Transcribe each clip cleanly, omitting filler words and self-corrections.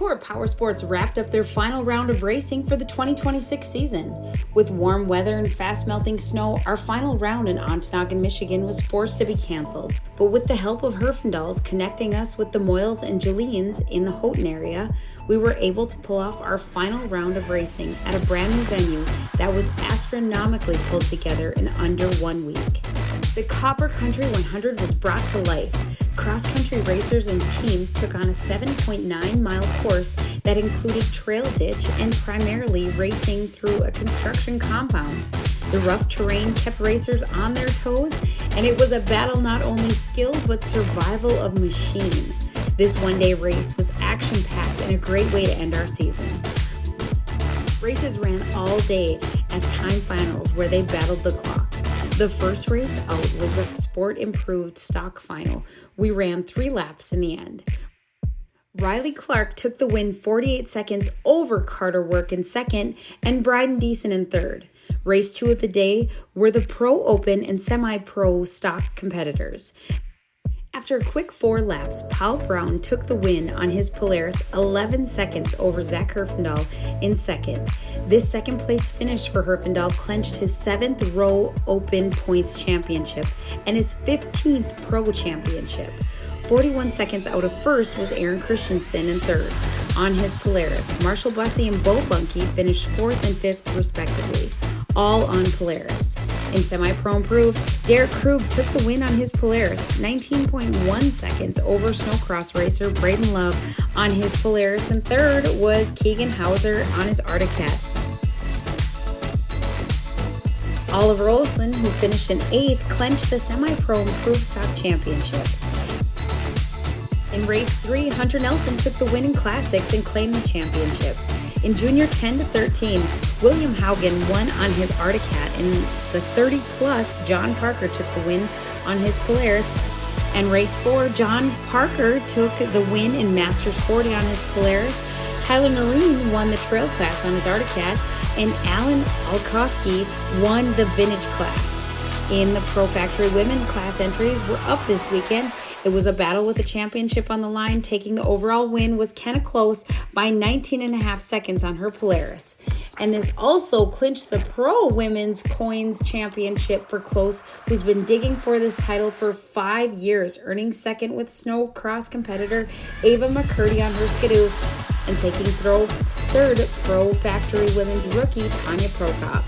Tour Powersports wrapped up their final round of racing for the 2026 season. With warm weather and fast-melting snow, our final round in Ontonagon, Michigan was forced to be canceled. But with the help of Herfindals connecting us with the Moyles and Jolines in the Houghton area, we were able to pull off our final round of racing at a brand new venue that was astronomically pulled together in under 1 week. The Copper Country 100 was brought to life. Cross-country racers and teams took on a 7.9-mile course that included trail ditch and primarily racing through a construction compound. The rough terrain kept racers on their toes, and it was a battle not only skill but survival of machine. This one-day race was action-packed and a great way to end our season. Races ran all day as time finals where they battled the clock. The first race out was the Sport Improved Stock Final. We ran 3 laps in the end. Riley Clark took the win 48 seconds over Carter Work in second and Bryden Deason in third. Race 2 of the day were the Pro Open and Semi-Pro Stock competitors. After a quick 4 laps, Paul Brown took the win on his Polaris 11 seconds over Zach Herfindahl in second. This second place finish for Herfindahl clinched his 7th Row Open Points Championship and his 15th Pro Championship. 41 seconds out of first was Aaron Christensen in third. On his Polaris, Marshall Bussey and Bo Bunky finished 4th and 5th respectively, all on Polaris. In Semi-Pro Improved, Derek Krug took the win on his Polaris, 19.1 seconds over snowcross racer Braden Love on his Polaris, and third was Keegan Hauser on his Arctic Cat. Oliver Olsen, who finished in 8th, clinched the Semi-Pro Improved Stock Championship. In race 3, Hunter Nelson took the win in Classics and claimed the championship. In Junior 10 to 13, William Haugen won on his Arctic Cat. In the 30-plus, John Parker took the win on his Polaris. And race 4, John Parker took the win in Masters 40 on his Polaris. Tyler Noreen won the Trail class on his Arctic Cat. And Alan Alkowski won the Vintage class. In the Pro Factory Women class entries were up this weekend. It was a battle with the championship on the line. Taking the overall win was Kenna Close by 19.5 seconds on her Polaris. And this also clinched the Pro Women's Coins Championship for Close, who's been digging for this title for 5 years, earning second with snowcross competitor Ava McCurdy on her Skidoo, and taking third Pro Factory Women's rookie Tanya Prokop.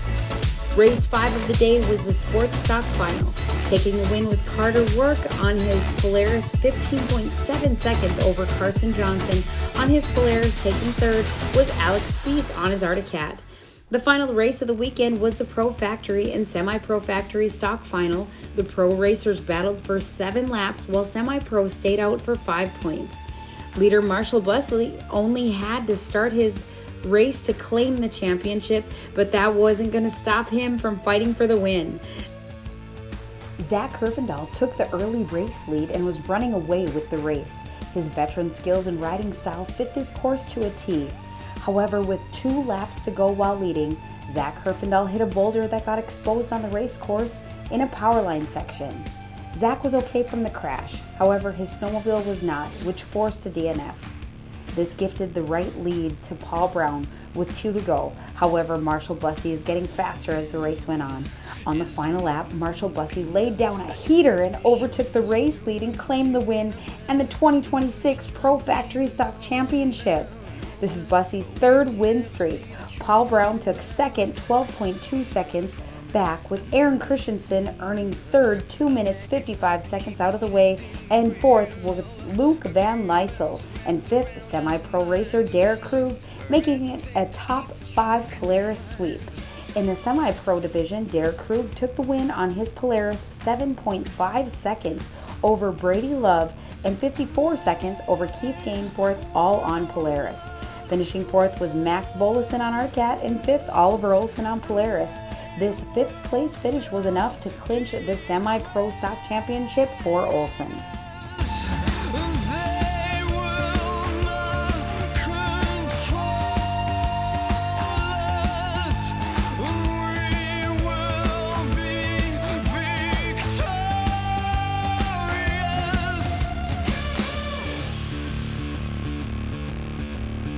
Race 5 of the day was the Sports Stock Final. Taking the win was Carter Work on his Polaris, 15.7 seconds over Carson Johnson. On his Polaris, taking third was Alex Spees on his Arctic Cat. The final race of the weekend was the Pro Factory and Semi-Pro Factory Stock Final. The Pro racers battled for 7 laps while Semi-Pro stayed out for 5 points. Leader Marshall Bussey only had to start his race to claim the championship, but that wasn't going to stop him from fighting for the win. Zach Herfindahl took the early race lead and was running away with the race. His veteran skills and riding style fit this course to a T. However, with 2 laps to go while leading, Zach Herfindahl hit a boulder that got exposed on the race course in a powerline section. Zach was okay from the crash, however his snowmobile was not, which forced a DNF. This gifted the right lead to Paul Brown with 2 to go. However, Marshall Bussey is getting faster as the race went on. On the final lap, Marshall Bussey laid down a heater and overtook the race lead and claimed the win and the 2026 Pro Factory Stock Championship. This is Bussey's 3rd win streak. Paul Brown took second, 12.2 seconds back, with Aaron Christensen earning third, 2 minutes 55 seconds out of the way, and fourth was Luke Van Lysel, and fifth, semi-pro racer Derek Krug, making it a top 5 Polaris sweep. In the semi-pro division, Derek Krug took the win on his Polaris, 7.5 seconds over Brady Love and 54 seconds over Keith Gainforth, all on Polaris. Finishing 4th was Max Bolison on Arcat and 5th Oliver Olsen on Polaris. This 5th place finish was enough to clinch the Semi-Pro Stock Championship for Olsen.